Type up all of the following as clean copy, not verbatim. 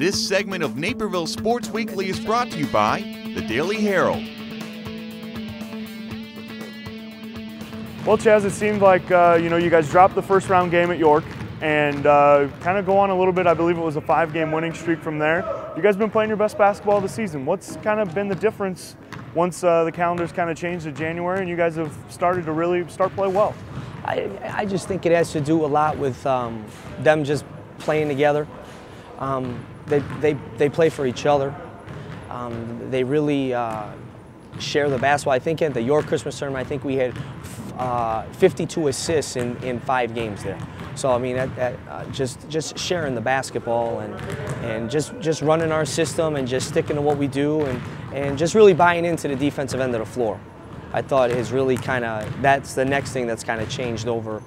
This segment of Naperville Sports Weekly is brought to you by the Daily Herald. Well, Chaz, it seemed like you guys dropped the first round game at York and kind of go on a little bit. I believe it was a 5-game winning streak from there. You guys been playing your best basketball of the season. What's kind of been the difference once the calendar's kind of changed to January and you guys have started to really play well? I just think it has to do a lot with them just playing together. They play for each other. They really share the basketball. I think at the York Christmas tournament, I think we had 52 assists in 5 games there. So I mean, just sharing the basketball and just running our system and just sticking to what we do and just really buying into the defensive end of the floor. I thought is really that's the next thing that's kind of changed over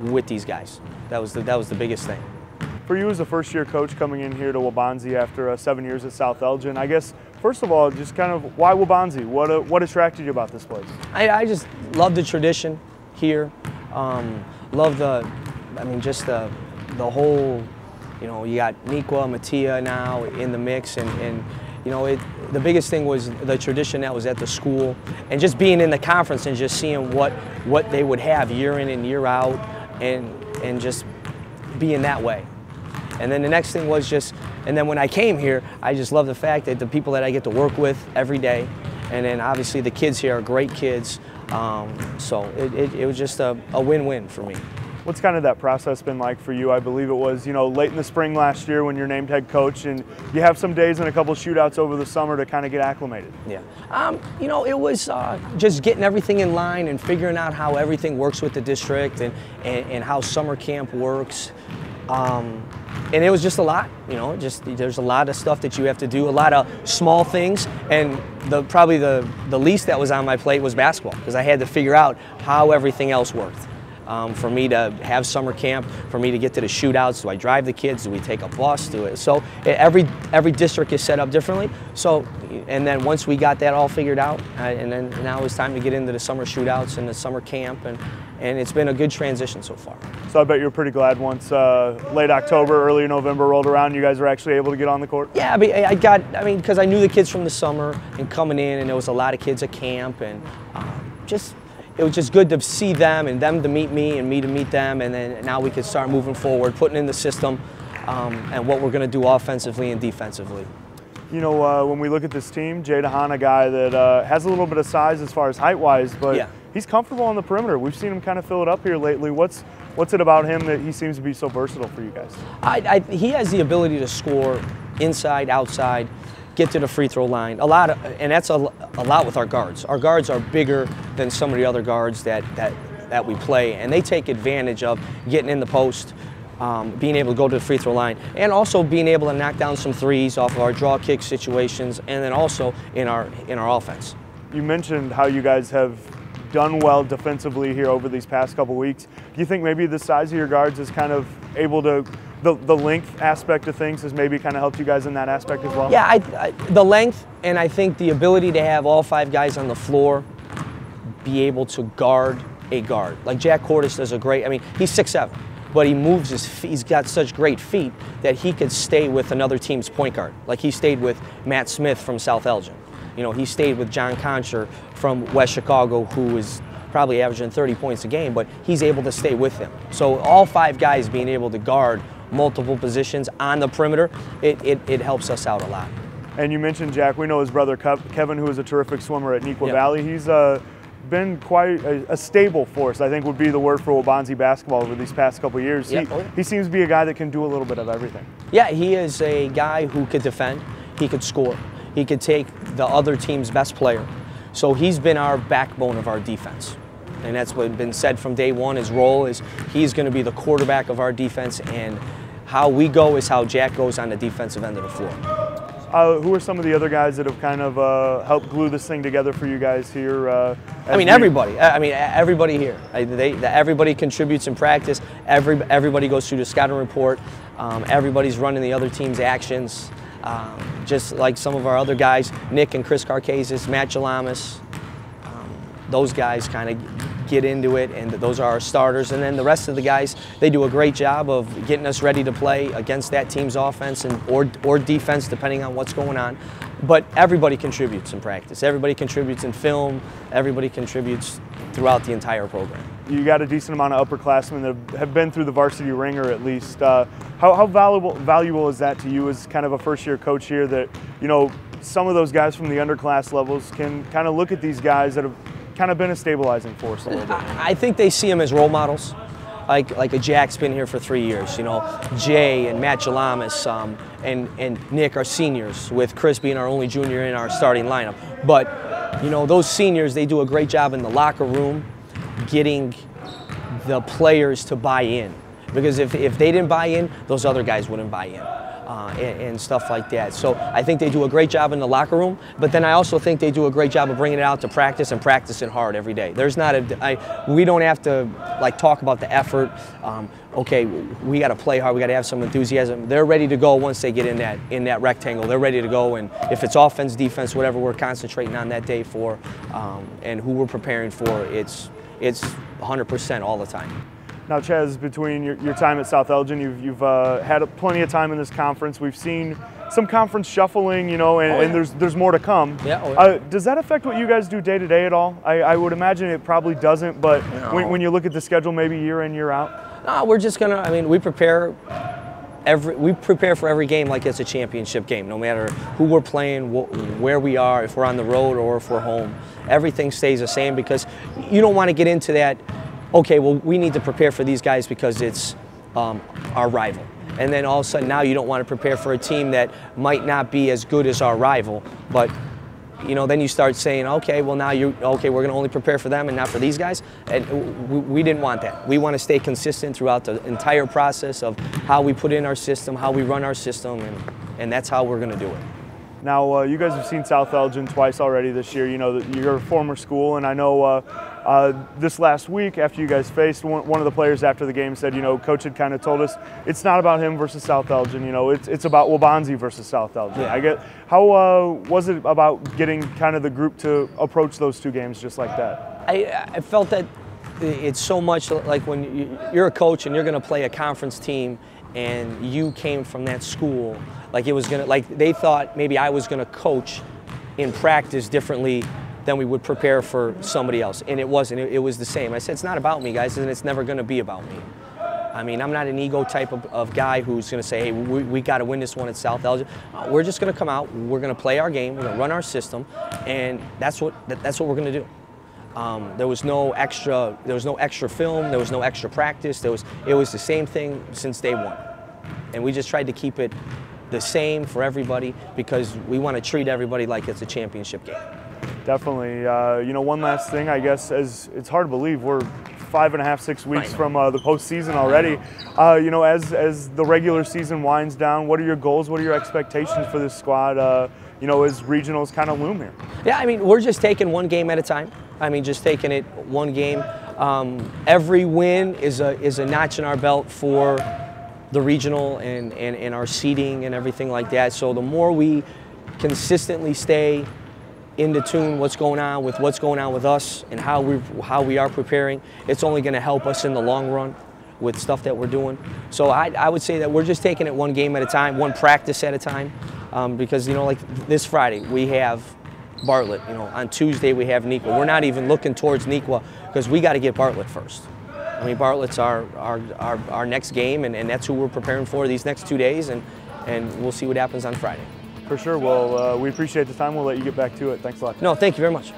with these guys. That was the biggest thing. For you as a first-year coach coming in here to Waubonsie after 7 years at South Elgin, I guess, first of all, just kind of why Waubonsie? What attracted you about this place? I just love the tradition here. Love just the whole, you got Nikwa, Mattia now in the mix and the biggest thing was the tradition that was at the school and just being in the conference and just seeing what they would have year in and year out and just being that way. And then the next thing was and then when I came here, I just love the fact that the people that I get to work with every day, and then obviously the kids here are great kids, so it was just a win-win for me. What's kind of that process been like for you? I believe it was, late in the spring last year when you're named head coach, and you have some days and a couple shootouts over the summer to kind of get acclimated. Yeah, it was just getting everything in line and figuring out how everything works with the district and how summer camp works. And it was just a lot, there's a lot of stuff that you have to do, a lot of small things, and probably the least that was on my plate was basketball, because I had to figure out how everything else worked. For me to have summer camp, for me to get to the shootouts, do I drive the kids, do we take a bus, so every district is set up differently. So, and then once we got that all figured out, and then now it's time to get into the summer shootouts and the summer camp, and it's been a good transition so far. So I bet you're pretty glad once late October, early November rolled around, you guys were actually able to get on the court? Yeah, because I knew the kids from the summer and coming in, and there was a lot of kids at camp, and it was just good to see them and them to meet me and me to meet them, and then now we could start moving forward, putting in the system and what we're going to do offensively and defensively. When we look at this team, Jay DeHaan, a guy that has a little bit of size as far as height-wise, but yeah, he's comfortable on the perimeter. We've seen him kind of fill it up here lately. What's it about him that he seems to be so versatile for you guys? He has the ability to score inside, outside, get to the free throw line. And that's a lot with our guards. Our guards are bigger than some of the other guards that we play, and they take advantage of getting in the post, being able to go to the free throw line, and also being able to knock down some threes off of our draw kick situations, and then also in our offense. You mentioned how you guys have done well defensively here over these past couple weeks. Do you think maybe the size of your guards is kind of able to, the length aspect of things has maybe kind of helped you guys in that aspect as well? Yeah, the length, and I think the ability to have all 5 guys on the floor be able to guard a guard. Like Jack Cordes does he's 6'7", but he moves his feet. He's got such great feet that he could stay with another team's point guard. Like he stayed with Matt Smith from South Elgin. He stayed with John Concher from West Chicago, who is probably averaging 30 points a game, but he's able to stay with him. So all 5 guys being able to guard multiple positions on the perimeter, it helps us out a lot. And you mentioned Jack. We know his brother Kevin, who is a terrific swimmer at Nikwa Valley. He's been quite a stable force, I think would be the word for Waubonsie basketball over these past couple of years. He seems to be a guy that can do a little bit of everything. Yeah, he is a guy who could defend, he could score, he could take the other team's best player. So he's been our backbone of our defense. And that's what been said from day one. His role is he's going to be the quarterback of our defense, and how we go is how Jack goes on the defensive end of the floor. Who are some of the other guys that have kind of helped glue this thing together for you guys here? Everybody. Everybody here. Everybody contributes in practice. Everybody goes through the scouting report. Everybody's running the other team's actions. Just like some of our other guys, Nick and Chris Carcasis, Matt Jalamis. Those guys kind of get into it, and those are our starters. And then the rest of the guys, they do a great job of getting us ready to play against that team's offense or defense, depending on what's going on. But everybody contributes in practice. Everybody contributes in film. Everybody contributes throughout the entire program. You got a decent amount of upperclassmen that have been through the varsity ringer at least. How valuable is that to you as kind of a first-year coach here, that, you know, some of those guys from the underclass levels can kind of look at these guys that have kind of been a stabilizing force a little bit? I think they see them as role models. Like a Jack's been here for 3 years, you know, Jay and Matt Jalamis and Nick are seniors, with Chris being our only junior in our starting lineup. But, you know, those seniors, they do a great job in the locker room getting the players to buy in. Because if they didn't buy in, those other guys wouldn't buy in. And stuff like that. So I think they do a great job in the locker room, but then I also think they do a great job of bringing it out to practice and practicing hard every day. There's not we don't have to like talk about the effort. Okay, we got to play hard. We got to have some enthusiasm. They're ready to go once they get in that rectangle. They're ready to go, and if it's offense, defense, whatever we're concentrating on that day for, and who we're preparing for, it's 100% all the time. Now, Chaz, between your time at South Elgin, you've had plenty of time in this conference. We've seen some conference shuffling, you know, and there's more to come. Yeah. Does that affect what you guys do day to day at all? I would imagine it probably doesn't, but no. when you look at the schedule, maybe year in, year out. No, we're just gonna. I mean, we prepare for every game like it's a championship game, no matter who we're playing, where we are, if we're on the road or if we're home. Everything stays the same, because you don't want to get into that. Okay, well, we need to prepare for these guys because it's our rival. And then all of a sudden now you don't want to prepare for a team that might not be as good as our rival. But, you know, then you start saying, okay, well now we're going to only prepare for them and not for these guys. And we didn't want that. We want to stay consistent throughout the entire process of how we put in our system, how we run our system, and that's how we're going to do it. Now, you guys have seen South Elgin twice already this year. You know, you're a former school, and I know this last week after you guys faced, one of the players after the game said, you know, Coach had kind of told us it's not about him versus South Elgin. You know, it's about Waubonsie versus South Elgin. Yeah. How was it about getting kind of the group to approach those two games just like that? I felt that it's so much like when you're a coach and you're going to play a conference team, and you came from that school, like it was gonna, like they thought maybe I was gonna coach in practice differently than we would prepare for somebody else, and it wasn't. It was the same. I said, it's not about me, guys, and it's never gonna be about me. I mean, I'm not an ego type of guy who's gonna say, hey, we gotta win this one at South Elgin. We're just gonna come out, we're gonna play our game, we're gonna run our system, and that's what we're gonna do. There was no extra film, there was no extra practice. It was the same thing since day one. And we just tried to keep it the same for everybody because we want to treat everybody like it's a championship game. Definitely. You know, one last thing, I guess, as it's hard to believe we're 5.5, 6 weeks from the postseason already. You know, as the regular season winds down, what are your goals? What are your expectations for this squad? You know, as regionals kind of loom here. Yeah, I mean, we're just taking one game at a time. I mean, just taking it one game. Every win is a notch in our belt for the regional and our seeding and everything like that. So the more we consistently stay in tune what's going on with us and how we are preparing, it's only going to help us in the long run with stuff that we're doing. So I would say that we're just taking it one game at a time, one practice at a time, because, you know, like this Friday we have Bartlett. You know, on Tuesday we have Nequa. We're not even looking towards Nequa because we got to get Bartlett first. I mean, Bartlett's our next game, and that's who we're preparing for these next 2 days, and we'll see what happens on Friday. For sure. Well, we appreciate the time. We'll let you get back to it. Thanks a lot. No, thank you very much.